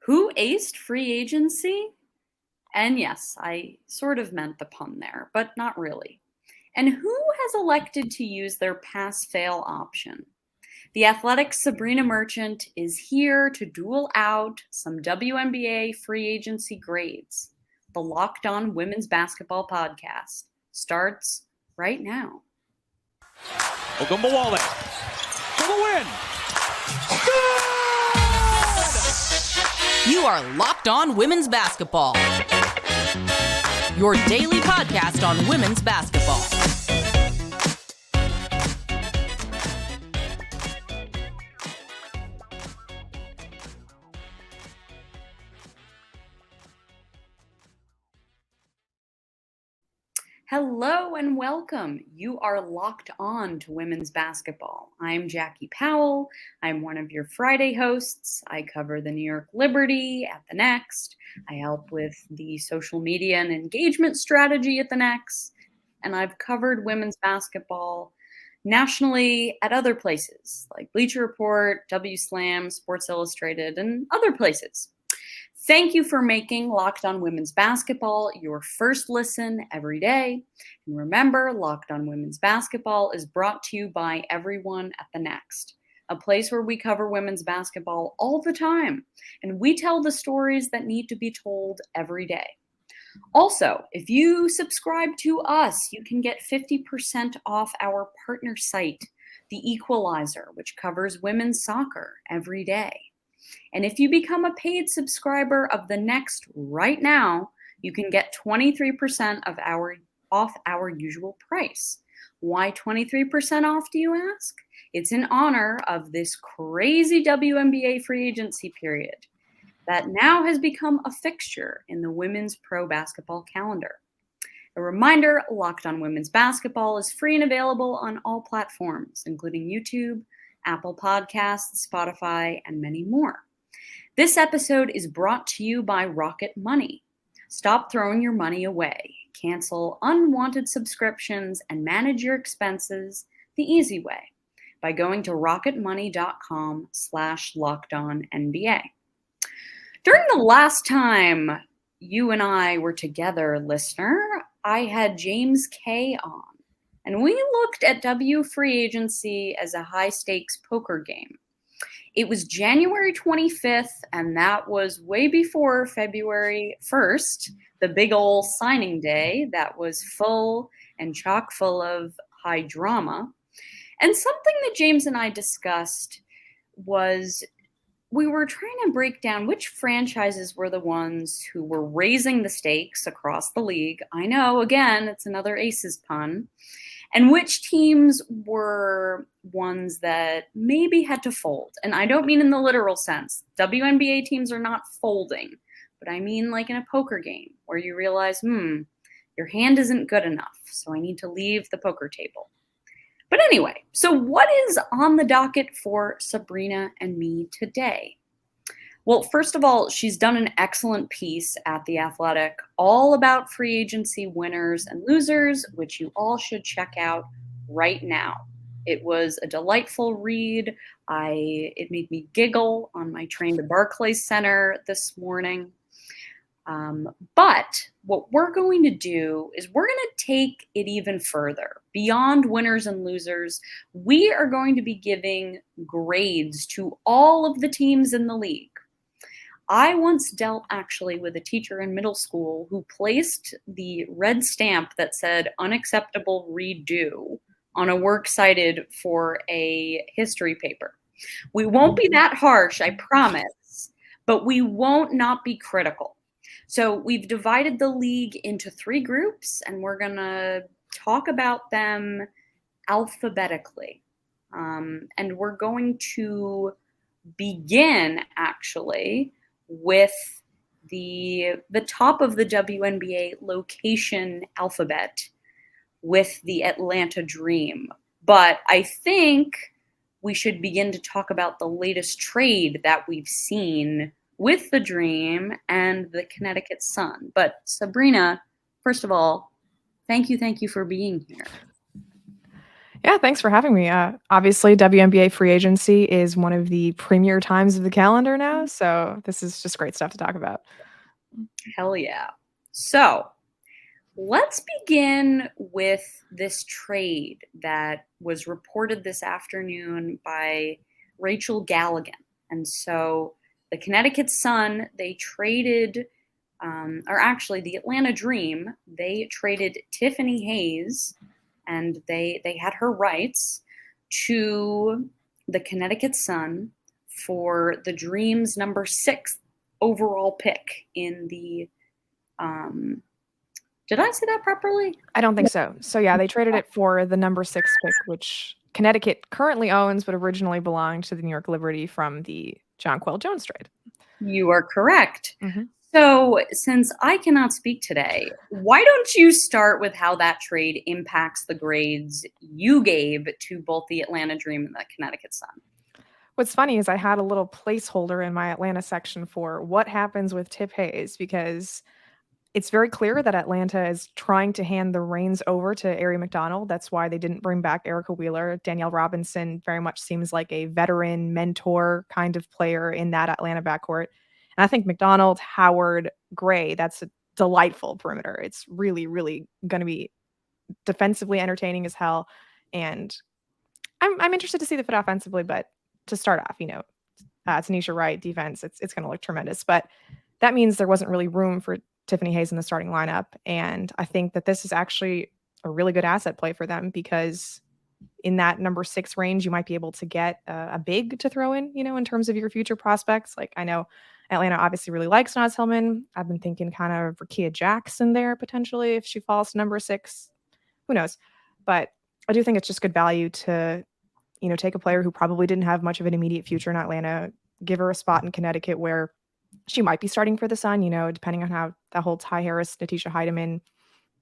Who aced free agency? And yes, I sort of meant the pun there, but not really. And who has elected to use their pass-fail option? The Athletic's Sabreena Merchant is here to duel out some WNBA free agency grades. The Locked On Women's Basketball Podcast starts right now. Ogunbowale for the win. You are Locked On Women's Basketball, your daily podcast on women's basketball. Hello and welcome. You are locked on to women's basketball. I'm Jackie Powell. I'm one of your Friday hosts. I cover the New York Liberty at the Next. I help with the social media and engagement strategy at the Next. And I've covered women's basketball nationally at other places like Bleacher Report, WSlam, Sports Illustrated, and other places. Thank you for making Locked On Women's Basketball your first listen every day. And remember, Locked On Women's Basketball is brought to you by everyone at the Next, a place where we cover women's basketball all the time, and we tell the stories that need to be told every day. Also, if you subscribe to us, you can get 50% off our partner site, The Equalizer, which covers women's soccer every day. And if you become a paid subscriber of the Next right now, you can get 23% off our usual price. Why 23% off, do you ask? It's in honor of this crazy WNBA free agency period that now has become a fixture in the women's pro basketball calendar. A reminder, Locked On Women's Basketball is free and available on all platforms, including YouTube, Apple Podcasts, Spotify, and many more. This episode is brought to you by Rocket Money. Stop throwing your money away. Cancel unwanted subscriptions and manage your expenses the easy way by going to rocketmoney.com/lockedonnba. During the last time you and I were together, listener, I had James K. on, and we looked at W free agency as a high-stakes poker game. It was January 25th, and that was way before February 1st, the big ol' signing day that was full and chock full of high drama. And something that James and I discussed was we were trying to break down which franchises were the ones who were raising the stakes across the league. I know, again, it's another Aces pun. And which teams were ones that maybe had to fold. And I don't mean in the literal sense. WNBA teams are not folding. But I mean like in a poker game where you realize, your hand isn't good enough, so I need to leave the poker table. But anyway, so what is on the docket for Sabreena and me today? Well, first of all, she's done an excellent piece at The Athletic all about free agency winners and losers, which you all should check out right now. It was a delightful read. It made me giggle on my train to Barclays Center this morning. But what we're going to do is we're going to take it even further. Beyond winners and losers, we are going to be giving grades to all of the teams in the league. I once dealt actually with a teacher in middle school who placed the red stamp that said unacceptable redo on a work cited for a history paper. We won't be that harsh, I promise, but we won't not be critical. So we've divided the league into 3 groups, and we're going to talk about them alphabetically. And we're going to begin, actually, with the top of the WNBA location alphabet with the Atlanta Dream. But I think we should begin to talk about the latest trade that we've seen with the Dream and the Connecticut Sun. But Sabreena, first of all, thank you for being here. Yeah, thanks for having me. Obviously, WNBA free agency is one of the premier times of the calendar now, so this is just great stuff to talk about. Hell yeah. So let's begin with this trade that was reported this afternoon by Rachel Galligan. And so the Connecticut Sun, they traded, or actually the Atlanta Dream, they traded Tiffany Hayes, and they had her rights to the Connecticut Sun for the Dream's number 6 overall pick in the did I say that properly? I don't think so. So yeah, they traded it for the number 6 pick, which Connecticut currently owns, but originally belonged to the New York Liberty from the Jonquel Jones trade. You are correct. Mm-hmm. So since I cannot speak today, why don't you start with how that trade impacts the grades you gave to both the Atlanta Dream and the Connecticut Sun? What's funny is I had a little placeholder in my Atlanta section for what happens with Tip Hayes, because it's very clear that Atlanta is trying to hand the reins over to Ari McDonald. That's why they didn't bring back Erica Wheeler. Danielle Robinson very much seems like a veteran mentor kind of player in that Atlanta backcourt. And I think McDonald, Howard, Gray, that's a delightful perimeter. It's really, really going to be defensively entertaining as hell. And I'm interested to see the fit offensively, but to start off, Tanisha Wright defense, it's going to look tremendous. But that means there wasn't really room for Tiffany Hayes in the starting lineup. And I think that this is actually a really good asset play for them, because in that number 6 range, you might be able to get a big to throw in terms of your future prospects. Like, I know Atlanta obviously really likes Naz Hillman. I've been thinking kind of Rakia Jackson there potentially if she falls to number 6. Who knows? But I do think it's just good value to, take a player who probably didn't have much of an immediate future in Atlanta, give her a spot in Connecticut where she might be starting for the Sun, depending on how that whole Ty Harris, Natisha Heidemann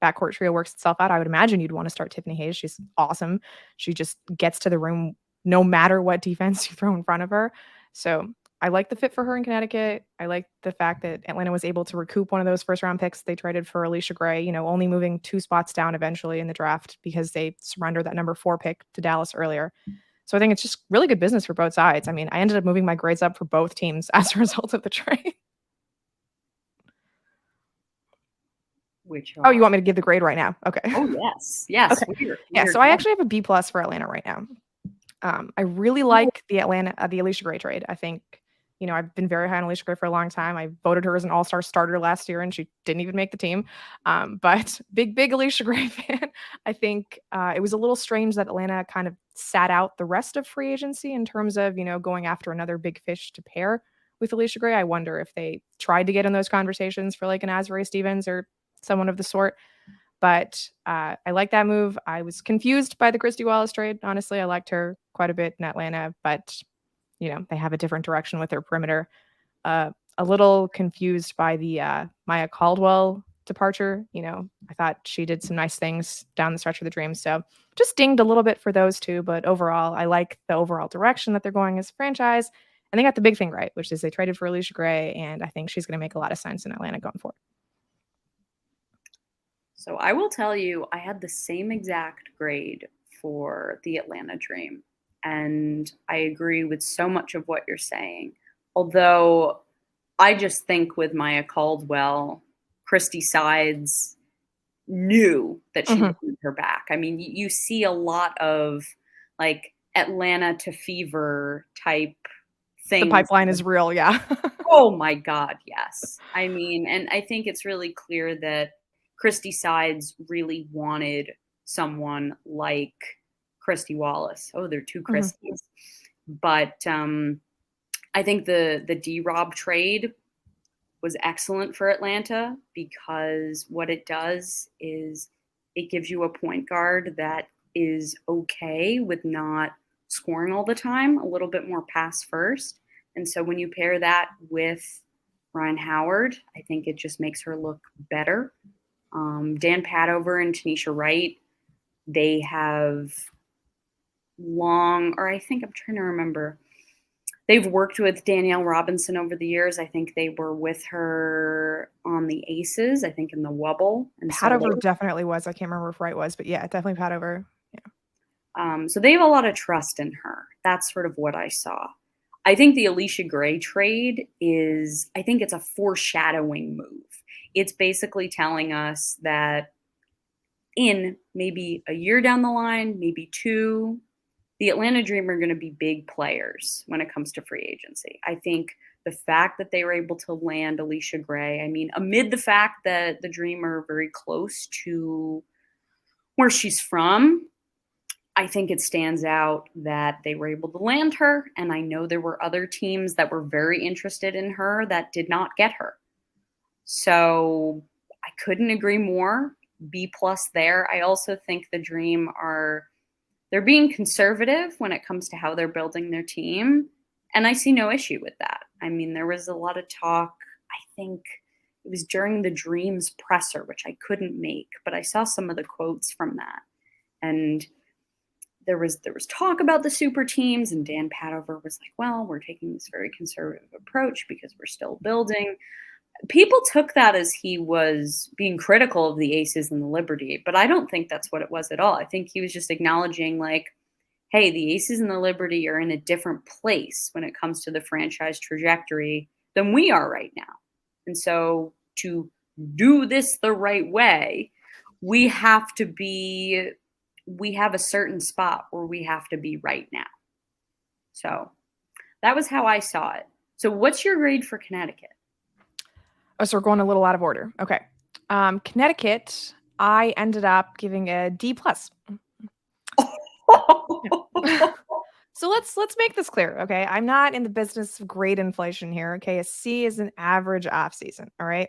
backcourt trio works itself out. I would imagine you'd want to start Tiffany Hayes. She's awesome. She just gets to the rim no matter what defense you throw in front of her. So I like the fit for her in Connecticut. I like the fact that Atlanta was able to recoup one of those first round picks they traded for Alicia Gray, only moving 2 spots down eventually in the draft because they surrendered that number 4 pick to Dallas earlier. So I think it's just really good business for both sides. I mean, I ended up moving my grades up for both teams as a result of the trade. Oh, you want me to give the grade right now? Okay. Oh, yes. Yes. Okay. Yeah, so I actually have a B+ for Atlanta right now. I really like the Alicia Gray trade. I think, I've been very high on Alicia Gray for a long time. I voted her as an all-star starter last year, and she didn't even make the team. But big Alicia Gray fan. I think it was a little strange that Atlanta kind of sat out the rest of free agency in terms of, going after another big fish to pair with Alicia Gray. I wonder if they tried to get in those conversations for like an Azrae Stevens or someone of the sort. But I like that move. I was confused by the Christy Wallace trade. Honestly, I liked her quite a bit in Atlanta, but they have a different direction with their perimeter. A little confused by the Maya Caldwell departure. I thought she did some nice things down the stretch for the Dream. So just dinged a little bit for those two. But overall, I like the overall direction that they're going as a franchise. And they got the big thing right, which is they traded for Alicia Gray. And I think she's going to make a lot of sense in Atlanta going forward. So I will tell you, I had the same exact grade for the Atlanta Dream. And I agree with so much of what you're saying. Although I just think with Maya Caldwell, Christy Sides knew that she wanted her back. I mean, you see a lot of like Atlanta to Fever type things. The pipeline is real, yeah. Oh my God, yes. I mean, and I think it's really clear that Christy Sides really wanted someone like Christy Wallace. Oh, they're 2 Christies. But I think the D-Rob trade was excellent for Atlanta, because what it does is it gives you a point guard that is okay with not scoring all the time, a little bit more pass first. And so when you pair that with Ryan Howard, I think it just makes her look better. Dan Padover and Tanisha Wright, they have I'm trying to remember. They've worked with Danielle Robinson over the years. I think they were with her on the Aces, I think in the Wubble. And Padover definitely was. I can't remember if Wright was, but yeah, definitely Padover. So they have a lot of trust in her. That's sort of what I saw. I think the Alicia Gray trade I think it's a foreshadowing move. It's basically telling us that in maybe a year down the line, maybe 2, the Atlanta Dream are going to be big players when it comes to free agency. I think the fact that they were able to land Alicia Gray, I mean, amid the fact that the Dream are very close to where she's from, I think it stands out that they were able to land her. And I know there were other teams that were very interested in her that did not get her. So I couldn't agree more. B+ there. I also think the Dream they're being conservative when it comes to how they're building their team. And I see no issue with that. I mean, there was a lot of talk, I think it was during the Dreams presser, which I couldn't make, but I saw some of the quotes from that. And there was talk about the super teams, and Dan Padover was like, well, we're taking this very conservative approach because we're still building. People took that as he was being critical of the Aces and the Liberty, but I don't think that's what it was at all. I think he was just acknowledging, like, hey, the Aces and the Liberty are in a different place when it comes to the franchise trajectory than we are right now. And so to do this the right way, we have a certain spot where we have to be right now. So that was how I saw it. So what's your grade for Connecticut? Oh, so we're going a little out of order. Okay. Connecticut, I ended up giving a D+. So let's make this clear, okay? I'm not in the business of grade inflation here, okay? A C is an average offseason, all right?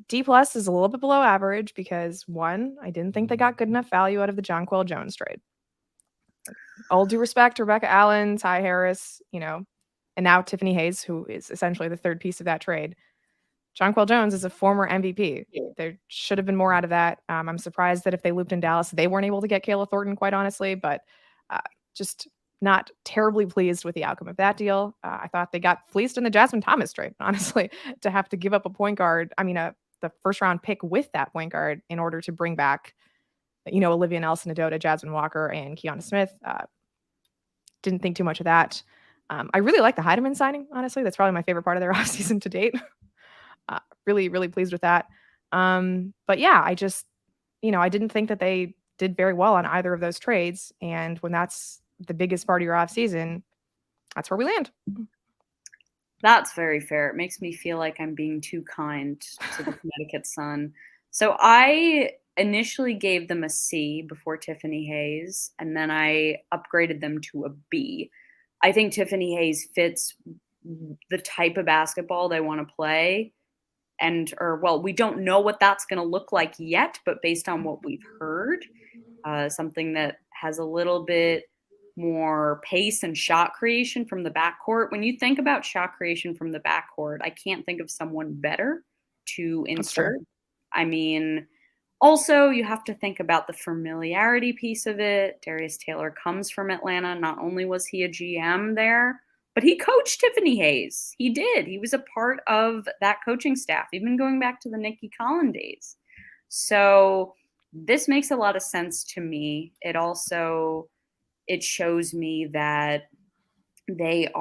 D+ is a little bit below average because, one, I didn't think they got good enough value out of the Jonquel Jones trade. All due respect to Rebecca Allen, Ty Harris, and now Tiffany Hayes, who is essentially the third piece of that trade. Jonquel Jones is a former MVP. There should have been more out of that. I'm surprised that if they looped in Dallas, they weren't able to get Kayla Thornton, quite honestly, but just not terribly pleased with the outcome of that deal. I thought they got fleeced in the Jasmine Thomas trade, honestly, to have to give up a point guard. I mean, the first round pick with that point guard in order to bring back, Olivia Nelson-Adota, Jasmine Walker, and Kiana Smith. Didn't think too much of that. I really like the Heidemann signing, honestly. That's probably my favorite part of their offseason to date. Really, really pleased with that. But yeah, I just, I didn't think that they did very well on either of those trades. And when that's the biggest part of your offseason, that's where we land. That's very fair. It makes me feel like I'm being too kind to the Connecticut Sun. So I initially gave them a C before Tiffany Hayes, and then I upgraded them to a B. I think Tiffany Hayes fits the type of basketball they want to play. We don't know what that's going to look like yet, but based on what we've heard, something that has a little bit more pace and shot creation from the backcourt. When you think about shot creation from the backcourt, I can't think of someone better to insert. I mean, also you have to think about the familiarity piece of it. Darius Taylor comes from Atlanta. Not only was he a GM there, but he coached Tiffany Hayes. He did. He was a part of that coaching staff, even going back to the Nikki Collin days. So this makes a lot of sense to me. It shows me that they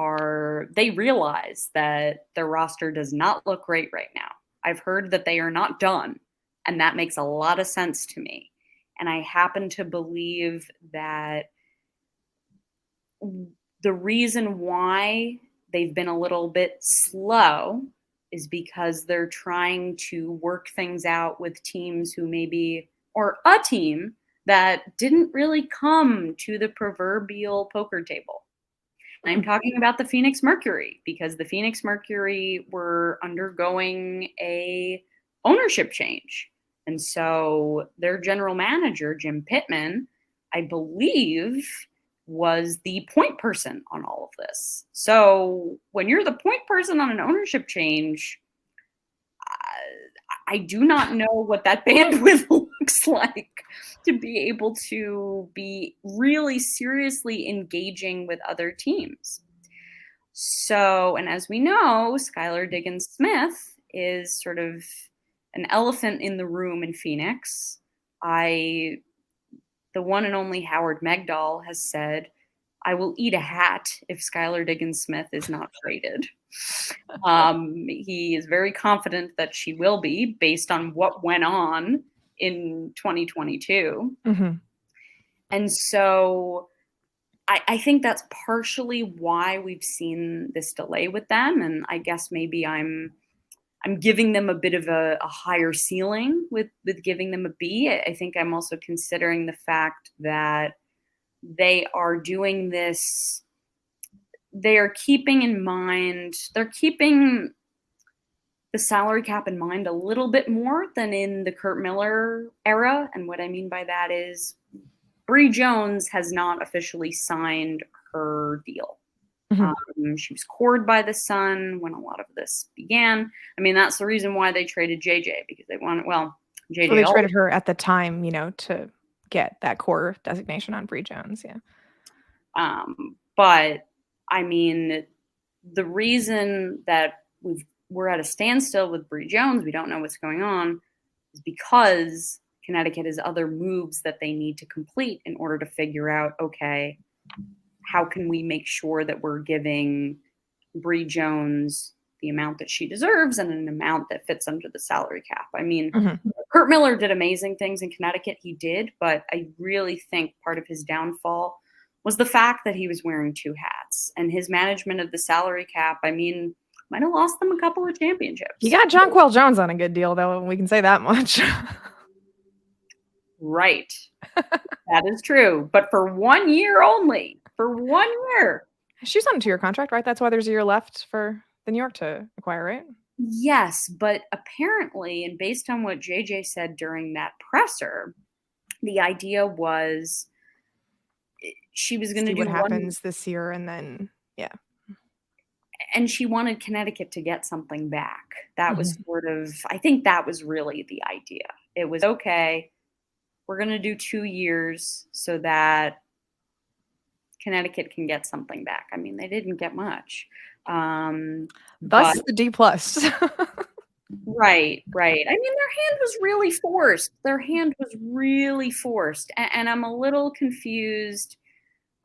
realize that their roster does not look great right now. I've heard that they are not done, and that makes a lot of sense to me. And I happen to believe that the reason why they've been a little bit slow is because they're trying to work things out with teams or a team that didn't really come to the proverbial poker table. And I'm talking about the Phoenix Mercury, because the Phoenix Mercury were undergoing a ownership change. And so their general manager, Jim Pittman, I believe, was the point person on all of this. So when you're the point person on an ownership change, I do not know what that bandwidth looks like to be able to be really seriously engaging with other teams. So, and as we know, Skylar Diggins-Smith is sort of an elephant in the room in Phoenix. I the one and only Howard Megdal has said, I will eat a hat if Skylar Diggins-Smith is not traded. He is very confident that she will be based on what went on in 2022. Mm-hmm. And so I think that's partially why we've seen this delay with them. And I guess maybe I'm giving them a bit of a higher ceiling with giving them a B. I think I'm also considering the fact that they are doing this. They are keeping the salary cap in mind a little bit more than in the Kurt Miller era. And what I mean by that is Bree Jones has not officially signed her deal. Mm-hmm. She was cored by the Sun when a lot of this began. I mean, that's the reason why they traded JJ, because they wanted, JJ. So they traded her at the time, to get that core designation on Bree Jones. Yeah. But I mean, the reason that we're at a standstill with Bree Jones, we don't know what's going on, is because Connecticut has other moves that they need to complete in order to figure out, okay, how can we make sure that we're giving Bree Jones the amount that she deserves and an amount that fits under the salary cap? I mean, Mm-hmm. Kurt Miller did amazing things in Connecticut. He did, but I really think part of his downfall was the fact that he was wearing two hats, and his management of the salary cap, I mean, might have lost them a couple of championships. He got Jonquel Jones on a good deal, though. We can say that much. Right. That is true. But for 1 year only. For 1 year. She's on a 2-year contract, right? That's why there's a year left for the New York to acquire, right? Yes, but apparently, and based on what JJ said during that presser, the idea was she was going to do what happens this year, and then and she wanted Connecticut to get something back. That was sort of, I think that was really the idea. It was, okay, we're going to do 2 years so that Connecticut can get something back. I mean, they didn't get much. Thus the D+. Right. I mean, their hand was really forced. And I'm a little confused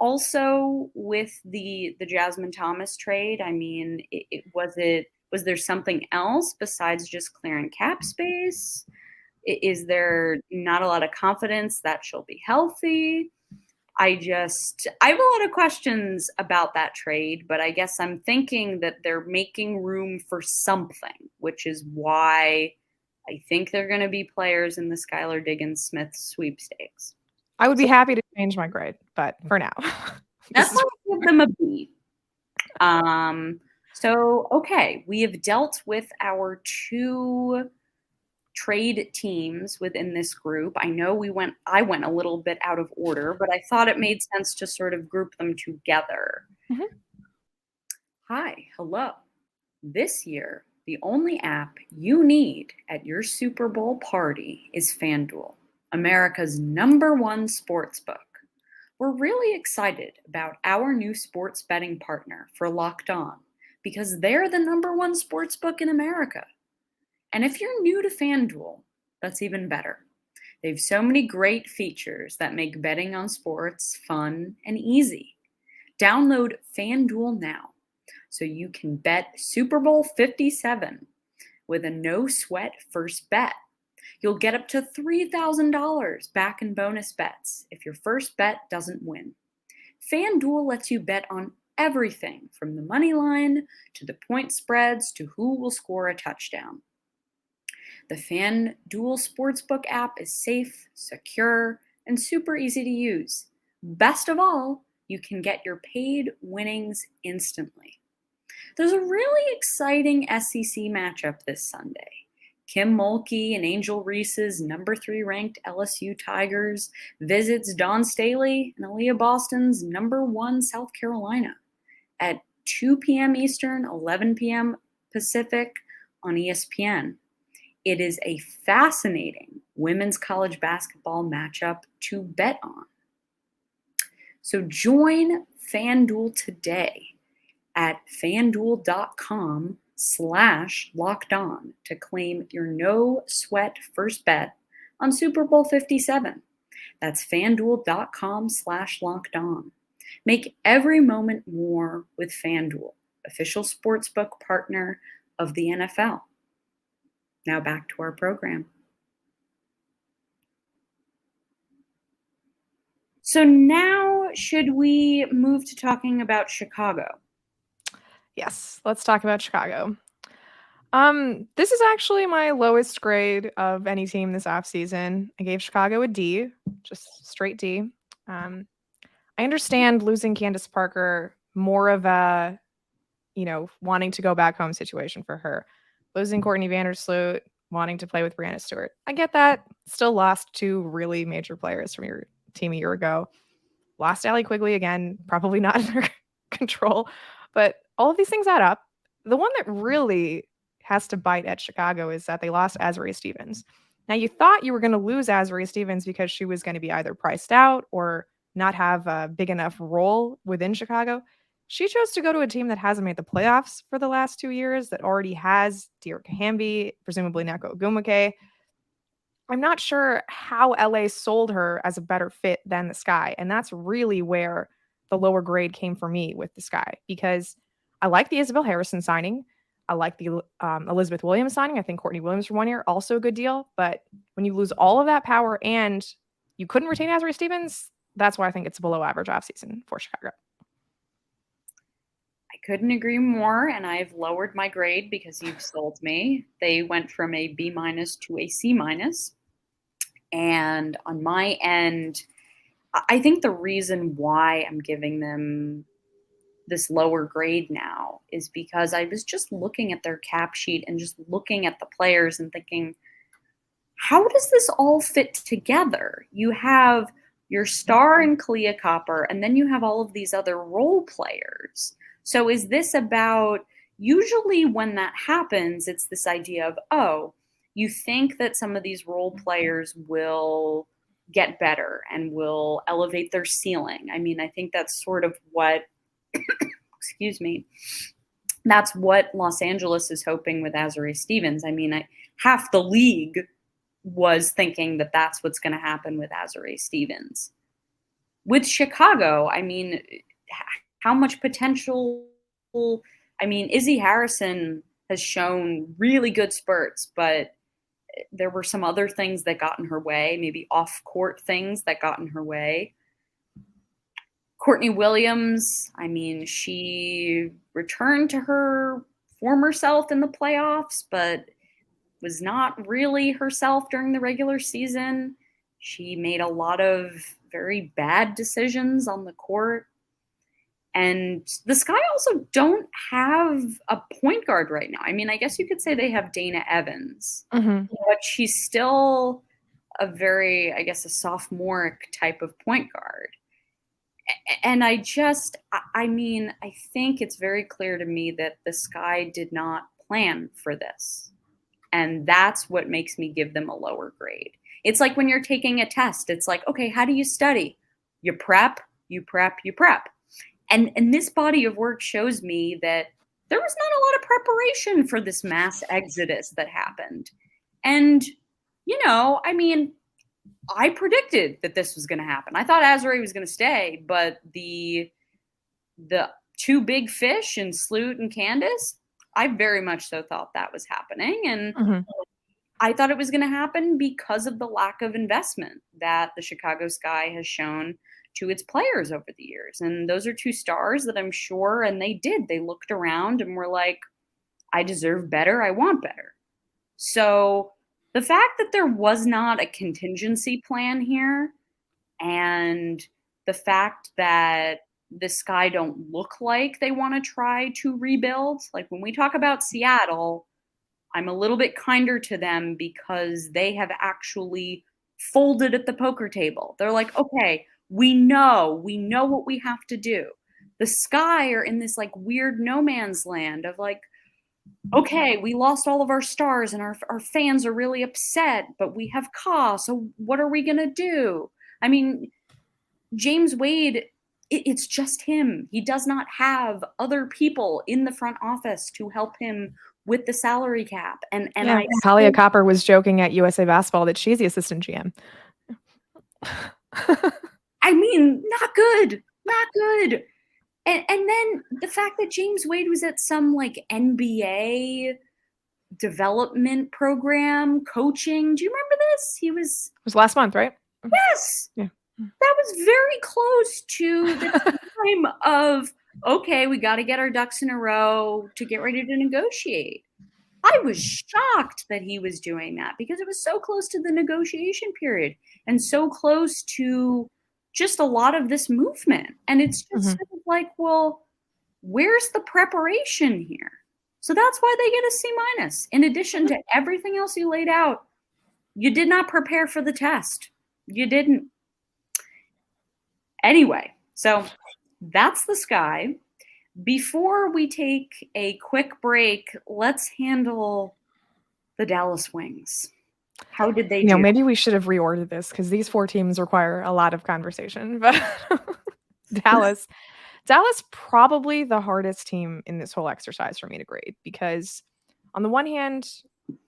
also with the Jasmine Thomas trade. I mean, was there something else besides just clearing cap space? Is there not a lot of confidence that she'll be healthy? I have a lot of questions about that trade, but I guess I'm thinking that they're making room for something, which is why I think they're going to be players in the Skylar Diggins-Smith sweepstakes. I would be happy to change my grade, but for now. That's why I give them a B. So, okay, we have dealt with our 2 trade teams within this group. I know I went a little bit out of order, but I thought it made sense to sort of group them together. Mm-hmm. Hi, hello. This year, the only app you need at your Super Bowl party is FanDuel, America's #1 sportsbook. We're really excited about our new sports betting partner for Locked On because they're the #1 sportsbook in America. And if you're new to FanDuel, that's even better. They have so many great features that make betting on sports fun and easy. Download FanDuel now so you can bet Super Bowl 57 with a no-sweat first bet. You'll get up to $3,000 back in bonus bets if your first bet doesn't win. FanDuel lets you bet on everything from the money line to the point spreads to who will score a touchdown. The FanDuel Sportsbook app is safe, secure, and super easy to use. Best of all, you can get your paid winnings instantly. There's a really exciting SEC matchup this Sunday. Kim Mulkey and Angel Reese's #3 ranked LSU Tigers visits Dawn Staley and Aaliyah Boston's #1 South Carolina at 2 p.m. Eastern, 11 p.m. Pacific on ESPN. It is a fascinating women's college basketball matchup to bet on. So join FanDuel today at FanDuel.com/lockedon to claim your no-sweat first bet on Super Bowl 57. That's FanDuel.com/lockedon. Make every moment more with FanDuel, official sportsbook partner of the NFL. Now back to our program. So now should we move to talking about Chicago? Yes, let's talk about Chicago. This is actually my lowest grade of any team this offseason. I gave Chicago a D, just straight D. I understand losing Candace Parker, more of a, wanting to go back home situation for her. Losing Courtney Vandersloot, wanting to play with Brianna Stewart. I get that. Still lost 2 really major players from your team a year ago. Lost Allie Quigley again, probably not in her control. But all of these things add up. The one that really has to bite at Chicago is that they lost Azurá Stevens. Now, you thought you were going to lose Azurá Stevens because she was going to be either priced out or not have a big enough role within Chicago. She chose to go to a team that hasn't made the playoffs for the last 2 years, that already has Dearica Hamby, presumably Neko Ogumake. I'm not sure how LA sold her as a better fit than the Sky. And that's really where the lower grade came for me with the Sky, because I like the Isabel Harrison signing. I like the Elizabeth Williams signing. I think Courtney Williams for 1 year, also a good deal. But when you lose all of that power and you couldn't retain Azurá Stevens, that's why I think it's a below average offseason for Chicago. I couldn't agree more, and I've lowered my grade because you've sold me. They went from a B- to a C-. And on my end, I think the reason why I'm giving them this lower grade now is because I was just looking at their cap sheet and just looking at the players and thinking, how does this all fit together? You have your star in Clea Copper, and then you have all of these other role players. So is this about, usually when that happens, it's this idea of, oh, you think that some of these role players will get better and will elevate their ceiling. I mean, I think that's sort of what, excuse me, that's what Los Angeles is hoping with Azurá Stevens. I mean, half the league was thinking that that's what's going to happen with Azurá Stevens. With Chicago, I mean, how much potential? I mean, Izzy Harrison has shown really good spurts, but there were some other things that got in her way, maybe off-court things that got in her way. Courtney Williams, I mean, she returned to her former self in the playoffs, but was not really herself during the regular season. She made a lot of very bad decisions on the court. And the Sky also don't have a point guard right now. I mean, I guess you could say they have Dana Evans, but she's still a very, I guess, a sophomoric type of point guard. And I think it's very clear to me that the Sky did not plan for this. And that's what makes me give them a lower grade. It's like when you're taking a test, it's like, okay, how do you study? You prep, you prep, you prep. And this body of work shows me that there was not a lot of preparation for this mass exodus that happened. And, I mean, I predicted that this was going to happen. I thought Azurá was going to stay, but the 2 big fish in Sloot and Candace, I very much so thought that was happening. And I thought it was going to happen because of the lack of investment that the Chicago Sky has shown to its players over the years. And those are 2 stars that I'm sure, and they did. They looked around and were like, I deserve better. I want better. So the fact that there was not a contingency plan here, and the fact that the Sky don't look like they want to try to rebuild, like when we talk about Seattle, I'm a little bit kinder to them because they have actually folded at the poker table. They're like, okay, we know what we have to do. The Sky are in this like weird no man's land of like, okay, we lost all of our stars and our fans are really upset, but we have Ka, so what are we going to do? I mean, James Wade, it's just him. He does not have other people in the front office to help him with the salary cap. And Talia Copper was joking at USA Basketball that she's the assistant GM. I mean, not good. Not good. And then the fact that James Wade was at some like NBA development program coaching. Do you remember this? It was last month, right? Yes. Yeah. That was very close to the time of, okay, we got to get our ducks in a row to get ready to negotiate. I was shocked that he was doing that because it was so close to the negotiation period and so close to just a lot of this movement. And it's just sort of like, well, where's the preparation here? So that's why they get a C-. In addition to everything else you laid out, you did not prepare for the test. You didn't. Anyway, so that's the Sky. Before we take a quick break, let's handle the Dallas Wings. How did they do? Maybe we should have reordered this because these 4 teams require a lot of conversation. But Dallas probably the hardest team in this whole exercise for me to grade because on the one hand,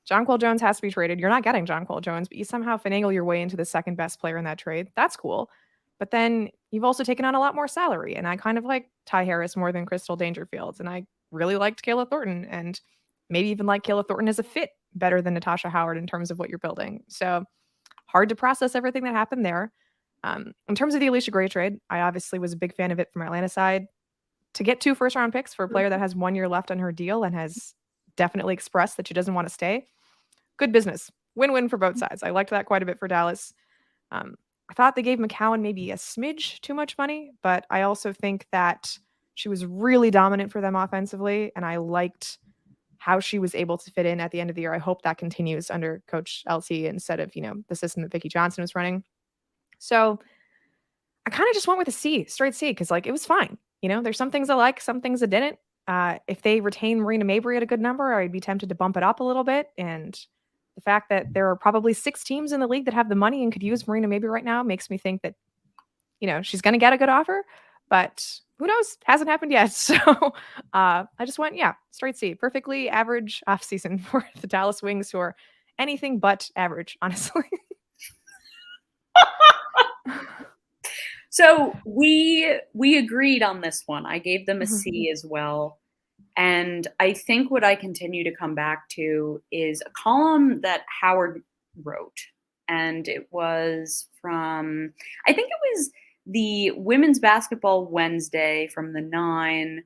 Jonquel Jones has to be traded. You're not getting Jonquel Jones, but you somehow finagle your way into the second best player in that trade. That's cool. But then you've also taken on a lot more salary. And I kind of like Ty Harris more than Crystal Dangerfield. And I really liked Kayla Thornton and maybe even like Kayla Thornton as a fit better than Natasha Howard in terms of what you're building. So hard to process everything that happened there. In terms of the Alicia Gray trade, I obviously was a big fan of it from Atlanta side. To get 2 first-round picks for a player that has 1 year left on her deal and has definitely expressed that she doesn't want to stay, good business. Win-win for both sides. I liked that quite a bit for Dallas. I thought they gave McCowan maybe a smidge too much money, but I also think that she was really dominant for them offensively, and I liked how she was able to fit in at the end of the year. I hope that continues under Coach LT instead of, the system that Vicki Johnson was running. So I kind of just went with a C, straight C, because it was fine. There's some things I like, some things I didn't. If they retain Marina Mabry at a good number, I'd be tempted to bump it up a little bit. And the fact that there are probably 6 teams in the league that have the money and could use Marina Mabry right now makes me think that, she's going to get a good offer. But who knows? Hasn't happened yet. So I just went, straight C. Perfectly average offseason for the Dallas Wings, who are anything but average, honestly. So we agreed on this one. I gave them a C as well. And I think what I continue to come back to is a column that Howard wrote. And it was from, I think it was the Women's Basketball Wednesday from the 9,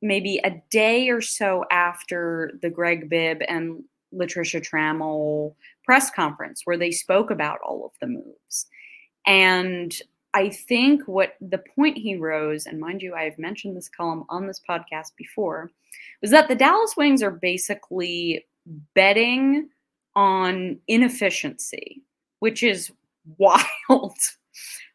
maybe a day or so after the Greg Bibb and Latricia Trammell press conference where they spoke about all of the moves. And I think what the point he rose, and mind you, I've mentioned this column on this podcast before, was that the Dallas Wings are basically betting on inefficiency, which is wild.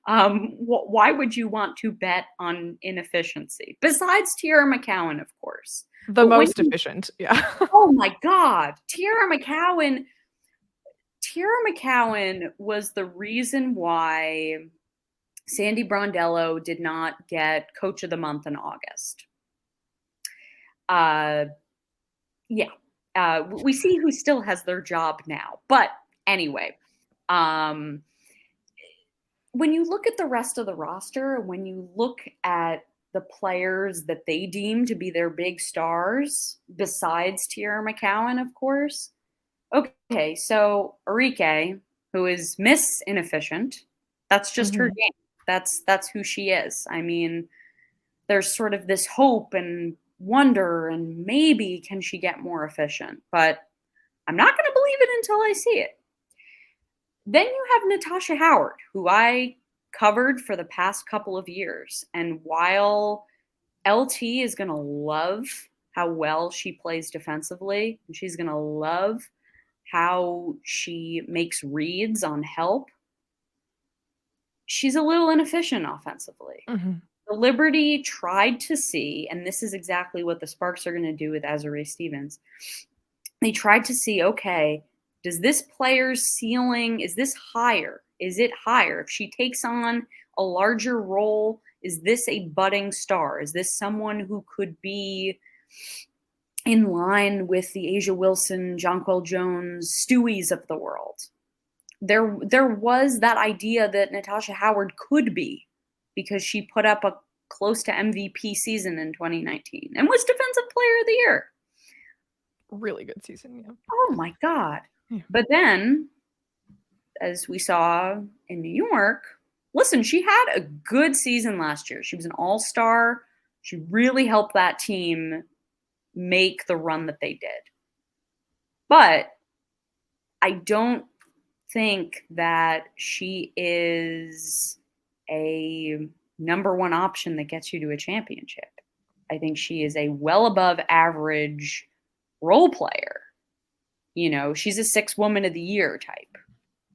Why would you want to bet on inefficiency? Besides Tiara McCowan, of course. The most efficient, yeah. Oh my God. Tiara McCowan was the reason why Sandy Brondello did not get Coach of the Month in August. We see who still has their job now. But anyway, when you look at the rest of the roster, when you look at the players that they deem to be their big stars, besides Tiara McCowan, of course. Okay, so Arike, who is Miss Inefficient, that's just her game. That's who she is. I mean, there's sort of this hope and wonder and maybe can she get more efficient, but I'm not going to believe it until I see it. Then you have Natasha Howard, who I covered for the past couple of years. And while LT is going to love how well she plays defensively, and she's going to love how she makes reads on help, she's a little inefficient offensively. The Liberty tried to see, and this is exactly what the Sparks are going to do with Azurá Stevens. They tried to see, okay, does this player's ceiling, is this higher? Is it higher? If she takes on a larger role, is this a budding star? Is this someone who could be in line with the Asia Wilson, Jonquel Jones, Stewies of the world? there was that idea that Natasha Howard could be, because she put up a close to MVP season in 2019 and was Defensive Player of the Year. Really good season, yeah. Oh my God. Yeah. But then, as we saw in New York, listen, she had a good season last year. She was an all-star. She really helped that team make the run that they did. But I don't think that she is a number one option that gets you to a championship. I think she is a well above average role player. You know, she's a 6 Woman of the Year type,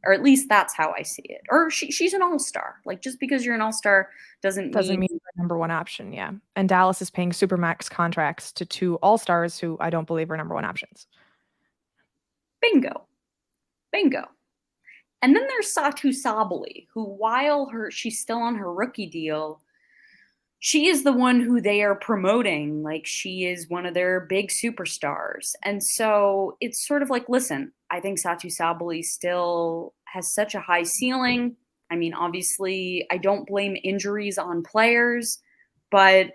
or at least that's how I see it. Or she's an all-star. Like, just because you're an all-star doesn't mean you're number one option. Yeah. And Dallas is paying supermax contracts to 2 all-stars who I don't believe are number one options. Bingo. And then there's Satu Sabali, who, while she's still on her rookie deal, she is the one who they are promoting like she is one of their big superstars. And so it's sort of like, listen, I think Satu Sabali still has such a high ceiling. I mean, obviously, I don't blame injuries on players, but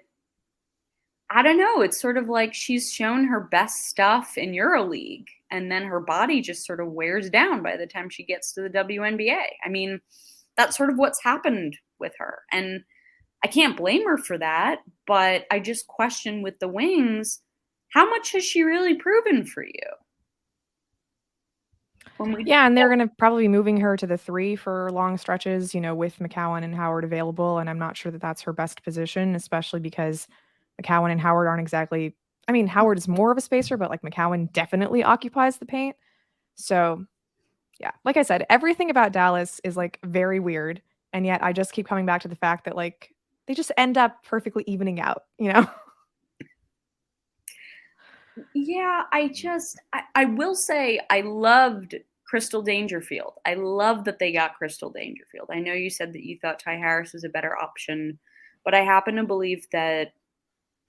I don't know. It's sort of like she's shown her best stuff in EuroLeague, and then her body just sort of wears down by the time she gets to the WNBA. I mean, that's sort of what's happened with her. And I can't blame her for that, but I just question with the Wings, how much has she really proven for you? Yeah, and they're going to probably be moving her to the 3 for long stretches, you know, with McCowan and Howard available. And I'm not sure that that's her best position, especially because McCowan and Howard aren't exactly, I mean, Howard is more of a spacer, but like McCowan definitely occupies the paint. So yeah, like I said, everything about Dallas is like very weird. And yet I just keep coming back to the fact that like they just end up perfectly evening out, you know? Yeah, I will say I loved Crystal Dangerfield. I love that they got Crystal Dangerfield. I know you said that you thought Ty Harris was a better option, but I happen to believe that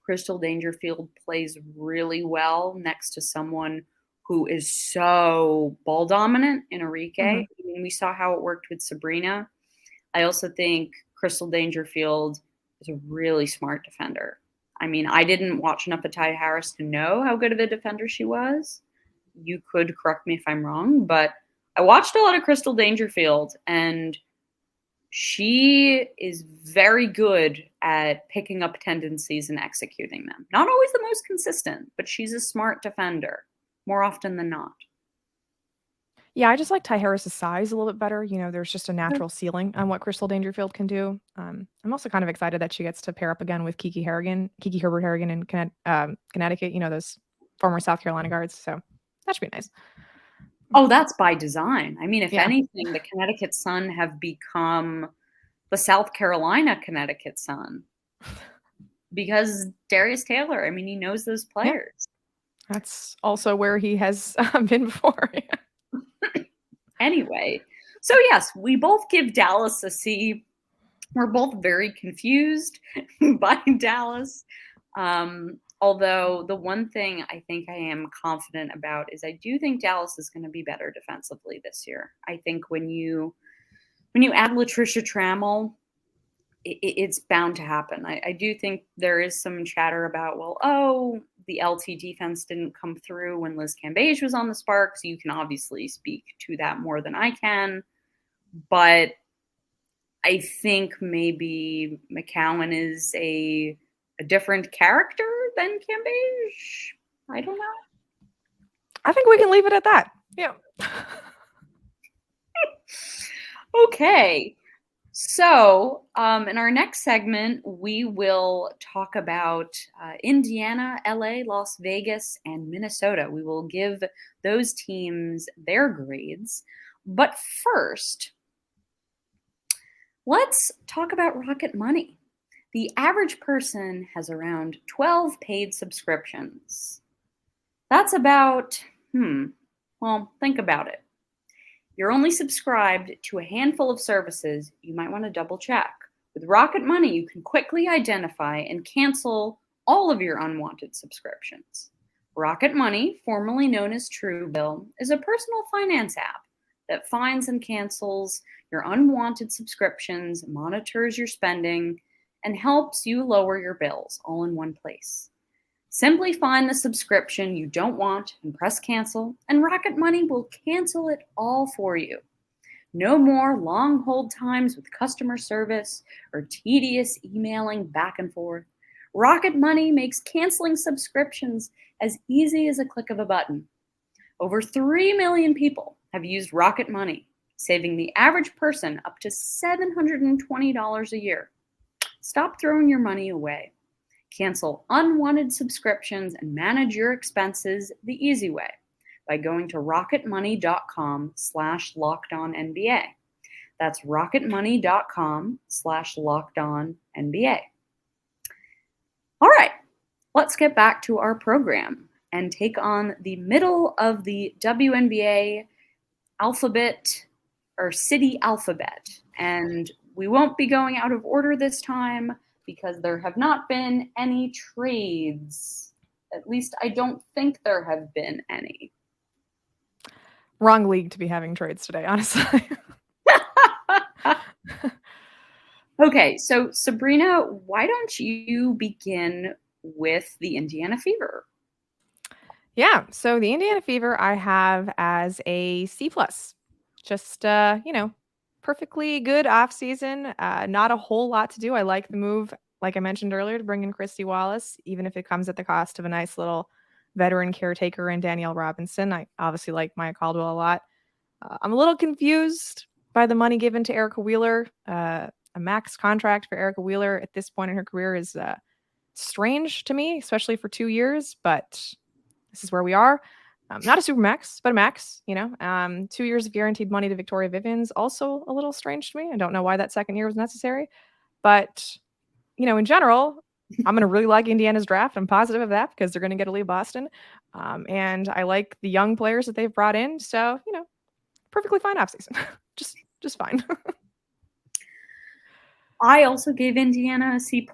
Crystal Dangerfield plays really well next to someone who is so ball dominant in Enrique. Mhm. I mean, we saw how it worked with Sabreena. I also think Crystal Dangerfield is a really smart defender. I mean, I didn't watch enough of Ty Harris to know how good of a defender she was. You could correct me if I'm wrong, but I watched a lot of Crystal Dangerfield, and she is very good at picking up tendencies and executing them. Not always the most consistent, but she's a smart defender more often than not. Yeah, I just like Ty Harris's size a little bit better. You know, there's just a natural ceiling on what Crystal Dangerfield can do. I'm also kind of excited that she gets to pair up again with Kiki Herbert Harrigan in Connecticut, you know, those former South Carolina guards. So that should be nice. Oh, that's by design. I mean, if Yeah. anything, the Connecticut Sun have become the South Carolina Connecticut Sun because Darius Taylor, I mean, he knows those players. That's also where he has been before. Anyway, so yes, we both give Dallas a C. We're both very confused by Dallas. Although the one thing I think I am confident about is I do think Dallas is going to be better defensively this year. I think when you add Latricia Trammell, it's bound to happen. I do think there is some chatter about, well, the LT defense didn't come through when Liz Cambage was on the Sparks. You can obviously speak to that more than I can. But I think maybe McCowan is a different character than Cambage. I don't know. I think we can leave it at that. Yeah. Okay. So in our next segment, we will talk about Indiana, LA, Las Vegas, and Minnesota. We will give those teams their grades. But first, let's talk about Rocket Money. The average person has around 12 paid subscriptions. That's about, well, think about it. You're only subscribed to a handful of services. You might want to double check. With Rocket Money, you can quickly identify and cancel all of your unwanted subscriptions. Rocket Money, formerly known as Truebill, is a personal finance app that finds and cancels your unwanted subscriptions, monitors your spending, and helps you lower your bills all in one place. Simply find the subscription you don't want and press cancel, and Rocket Money will cancel it all for you. No more long hold times with customer service or tedious emailing back and forth. Rocket Money makes canceling subscriptions as easy as a click of a button. Over 3 million people have used Rocket Money, saving the average person up to $720 a year. Stop throwing your money away. Cancel unwanted subscriptions and manage your expenses the easy way by going to rocketmoney.com/lockedonnba. That's rocketmoney.com/lockedonnba. All right, let's get back to our program and take on the middle of the WNBA alphabet or city alphabet. And we won't be going out of order this time because there have not been any trades. At least I don't think there have been any. Wrong league to be having trades today, honestly. Okay, so Sabreena, why don't you begin with the Indiana Fever? Yeah, so the Indiana Fever I have as a C+. Just, perfectly good offseason. Not a whole lot to do. I like the move, like I mentioned earlier, to bring in Christy Wallace, even if it comes at the cost of a nice little veteran caretaker in Danielle Robinson. I obviously like Maya Caldwell a lot. I'm a little confused by the money given to Erica Wheeler. A max contract for Erica Wheeler at this point in her career is strange to me, especially for 2 years, but this is where we are. Not a super max, but a max, 2 years of guaranteed money to Victoria Vivians, also a little strange to me. I don't know why that second year was necessary, but, in general, I'm going to really like Indiana's draft. I'm positive of that because they're going to get Aaliyah Boston. And I like the young players that they've brought in. So, perfectly fine offseason. just fine. I also gave Indiana a C+.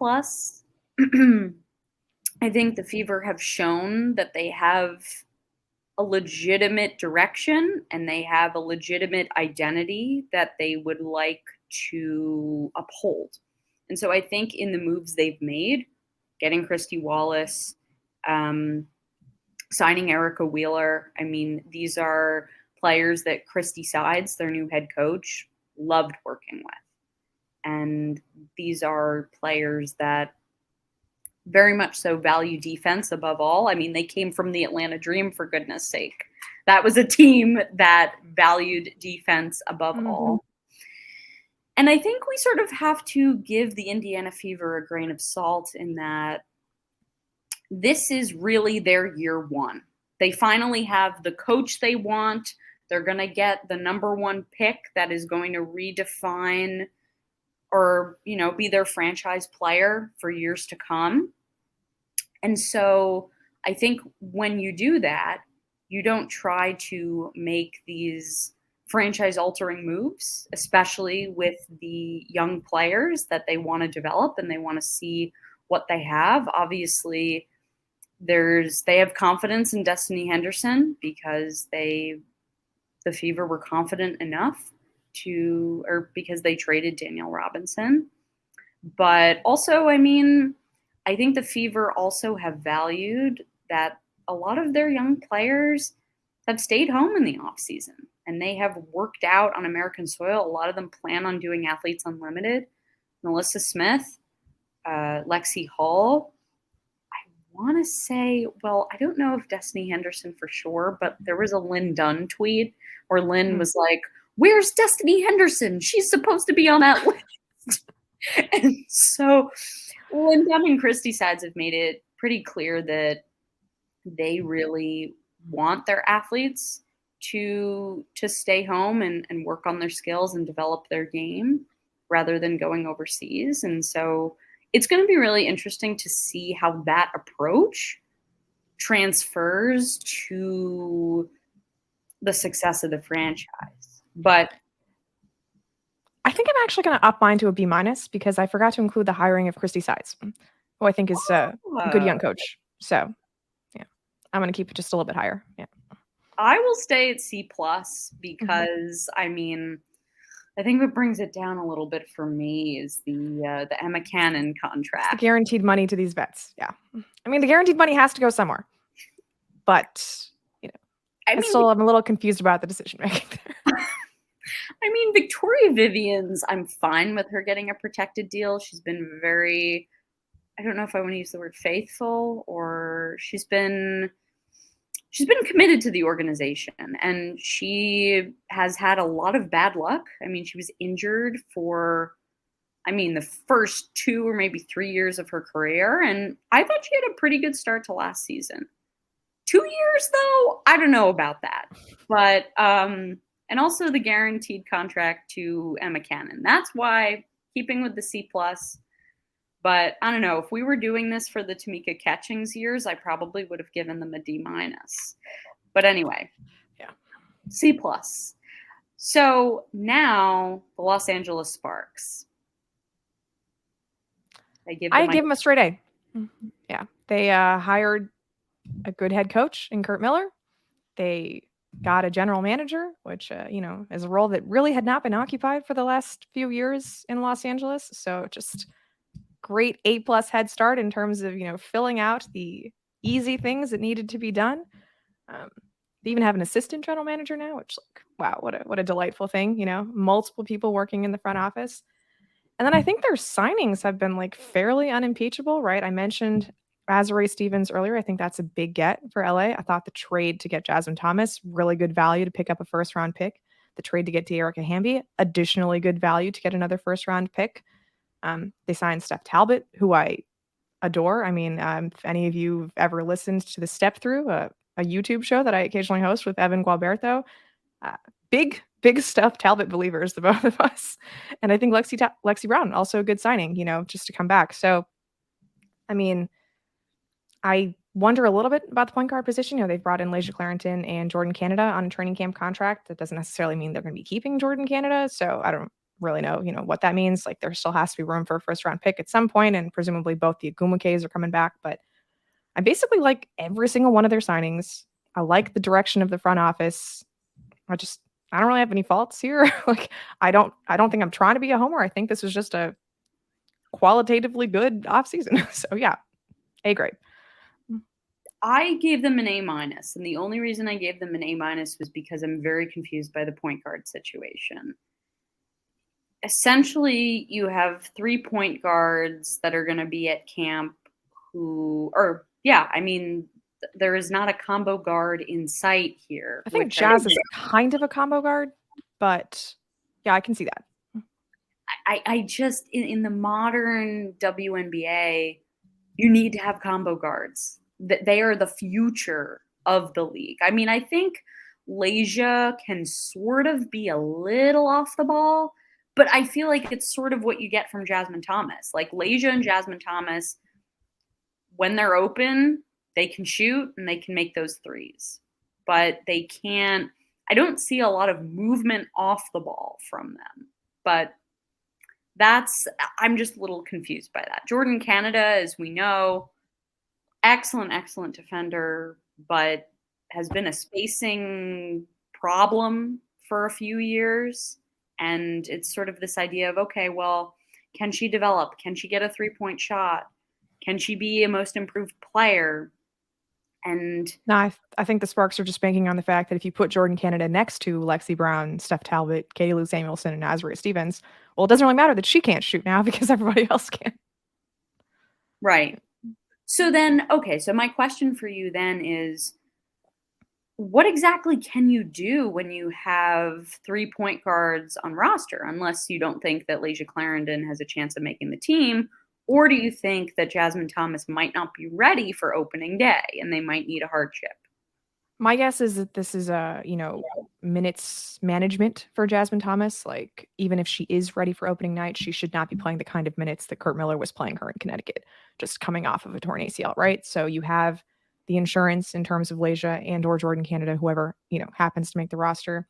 I think the Fever have shown that they have a legitimate direction and they have a legitimate identity that they would like to uphold. And so I think in the moves they've made, getting Christy Wallace, signing Erica Wheeler, these are players that Christy Sides, their new head coach, loved working with. And these are players that very much so value defense above all. They came from the Atlanta Dream, for goodness sake. That was a team that valued defense above all. And I think we sort of have to give the Indiana Fever a grain of salt in that this is really their year one. They finally have the coach they want. They're going to get the number one pick that is going to redefine or, be their franchise player for years to come. And so I think when you do that, you don't try to make these franchise-altering moves, especially with the young players that they want to develop and they want to see what they have. Obviously, they have confidence in Destiny Henderson because the Fever were confident enough because they traded Danielle Robinson. But also, I think the Fever also have valued that a lot of their young players have stayed home in the offseason and they have worked out on American soil. A lot of them plan on doing Athletes Unlimited. Melissa Smith, Lexi Hall. I want to say, I don't know if Destiny Henderson for sure, but there was a Lynn Dunn tweet where Lynn was like, "Where's Destiny Henderson? She's supposed to be on that list." And so Lynn Dunn and Christy Sides have made it pretty clear that they really want their athletes to stay home and work on their skills and develop their game rather than going overseas. And so it's going to be really interesting to see how that approach transfers to the success of the franchise. But I think I'm actually going to up mine to a B- because I forgot to include the hiring of Christy Sides, who I think is a good young coach. So, yeah, I'm going to keep it just a little bit higher. Yeah. I will stay at C+ because I mean, I think what brings it down a little bit for me is the Emma Cannon It's the contract. guaranteed money to these vets. Yeah. I mean, the guaranteed money has to go somewhere. But, I'm a little confused about the decision making there. I mean, Victoria Vivian's, I'm fine with her getting a protected deal. She's been very, I don't know if I want to use the word faithful, or she's been committed to the organization, and she has had a lot of bad luck. I mean, she was injured for, the first 2 or maybe 3 years of her career, and I thought she had a pretty good start to last season. 2 years, though, I don't know about that. But, and also the guaranteed contract to Emma Cannon. That's why, keeping with the C+, but I don't know, if we were doing this for the Tamika Catchings years, I probably would have given them a D-. But anyway, yeah, C+. So now the Los Angeles Sparks. I give them a straight A. Yeah, they hired a good head coach in Curt Miller. They got a general manager, which, is a role that really had not been occupied for the last few years in Los Angeles. So just great A+ head start in terms of, filling out the easy things that needed to be done. They even have an assistant general manager now, which, wow, what a delightful thing, multiple people working in the front office. And then I think their signings have been fairly unimpeachable, right? I mentioned Azurá Stevens earlier. I think that's a big get for LA. I thought the trade to get Jasmine Thomas, really good value to pick up a first-round pick. The trade to get De'Erica Hamby, additionally good value to get another first-round pick. They signed Steph Talbot, who I adore. I mean, if any of you have ever listened to the Step Through, a YouTube show that I occasionally host with Evan Gualberto, big Steph Talbot believers, the both of us. And I think Lexi Brown, also a good signing, just to come back. So, I mean, I wonder a little bit about the point guard position. They've brought in Layshia Clarington and Jordan Canada on a training camp contract. That doesn't necessarily mean they're going to be keeping Jordan Canada. So I don't really know, what that means. There still has to be room for a first round pick at some point, and presumably both the Agumukes are coming back. But I basically like every single one of their signings. I like the direction of the front office. I don't really have any faults here. I don't think I'm trying to be a homer. I think this was just a qualitatively good offseason. So yeah, A grade. I gave them an A-, and the only reason I gave them an A- was because I'm very confused by the point guard situation. Essentially, you have 3 point guards that are going to be at camp there is not a combo guard in sight here. I think Jazz is kind of a combo guard, but yeah, I can see that. I just, in the modern WNBA, you need to have combo guards. They are the future of the league. I mean, I think Layshia can sort of be a little off the ball, but I feel like it's sort of what you get from Jasmine Thomas. Layshia and Jasmine Thomas, when they're open, they can shoot and they can make those threes. But they can't – I don't see a lot of movement off the ball from them. But I'm just a little confused by that. Jordan Canada, as we know, excellent defender, but has been a spacing problem for a few years. And it's sort of this idea of, okay, well, can she develop? Can she get a 3-point shot? Can she be a most improved player? And no, I think the Sparks are just banking on the fact that if you put Jordan Canada next to Lexi Brown, Steph Talbot, Katie Lou Samuelson, and Azurá Stevens, well, it doesn't really matter that she can't shoot now because everybody else can. Right. So then, okay, so my question for you then is, what exactly can you do when you have 3 point guards on roster, unless you don't think that Layshia Clarendon has a chance of making the team? Or do you think that Jasmine Thomas might not be ready for opening day and they might need a hardship? My guess is that this is a, minutes management for Jasmine Thomas. Even if she is ready for opening night, she should not be playing the kind of minutes that Curt Miller was playing her in Connecticut, just coming off of a torn ACL, right? So you have the insurance in terms of Layshia and or Jordan Canada, whoever, happens to make the roster.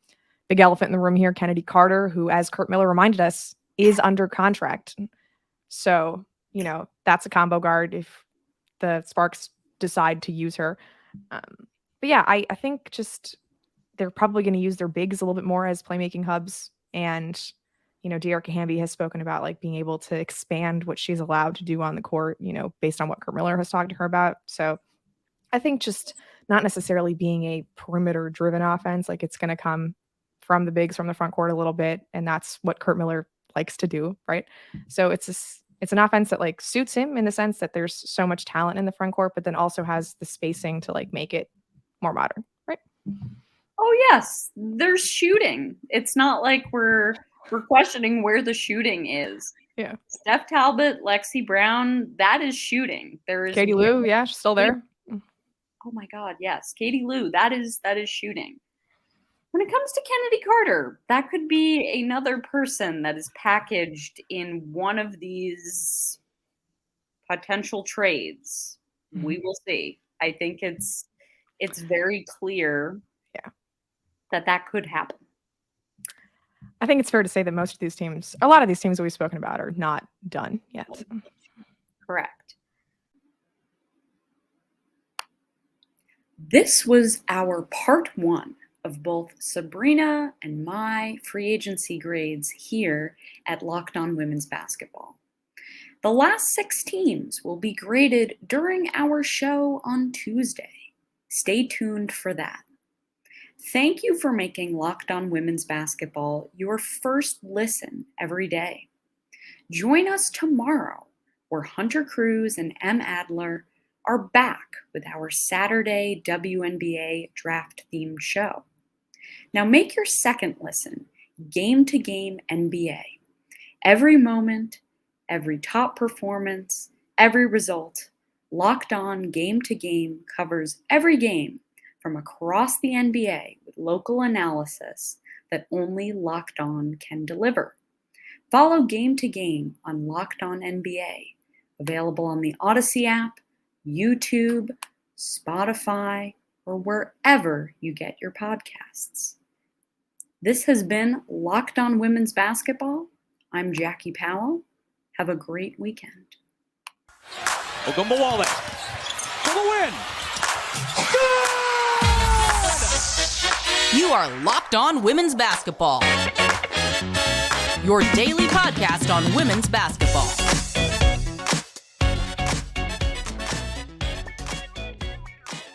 Big elephant in the room here, Kennedy Carter, who, as Curt Miller reminded us, is under contract. So, that's a combo guard if the Sparks decide to use her. But yeah, I think just they're probably going to use their bigs a little bit more as playmaking hubs. And, Dearica Hamby has spoken about like being able to expand what she's allowed to do on the court, based on what Kurt Miller has talked to her about. So I think just not necessarily being a perimeter driven offense, like it's going to come from the bigs from the front court a little bit. And that's what Kurt Miller likes to do. Right. So it's an offense that like suits him in the sense that there's so much talent in the front court, but then also has the spacing to like make it more modern. Right. Oh yes, there's shooting. It's not like we're questioning where the shooting is. Yeah. Steph Talbot, Lexi Brown, that is shooting. There is Katie Lou, yeah, she's still there. Oh my God, yes. Katie Lou, that is shooting. When it comes to Kennedy Carter, that could be another person that is packaged in one of these potential trades. Mm-hmm. We will see. I think it's very clear that could happen. I think it's fair to say that a lot of these teams that we've spoken about are not done yet. Correct. This was our part 1 of both Sabreena and my free agency grades here at Locked On Women's Basketball. The last 6 teams will be graded during our show on Tuesday. Stay tuned for that. Thank you for making Locked On Women's Basketball your first listen every day. Join us tomorrow, where Hunter Cruz and M. Adler are back with our Saturday WNBA draft-themed show. Now make your second listen game-to-game NBA. Every moment, every top performance, every result, Locked On Game-to-Game covers every game from across the NBA with local analysis that only Locked On can deliver. Follow Game to Game on Locked On NBA, available on the Odyssey app, YouTube, Spotify, or wherever you get your podcasts. This has been Locked On Women's Basketball. I'm Jackie Powell. Have a great weekend. Ogunbowale for the win. You are Locked On Women's Basketball, your daily podcast on women's basketball.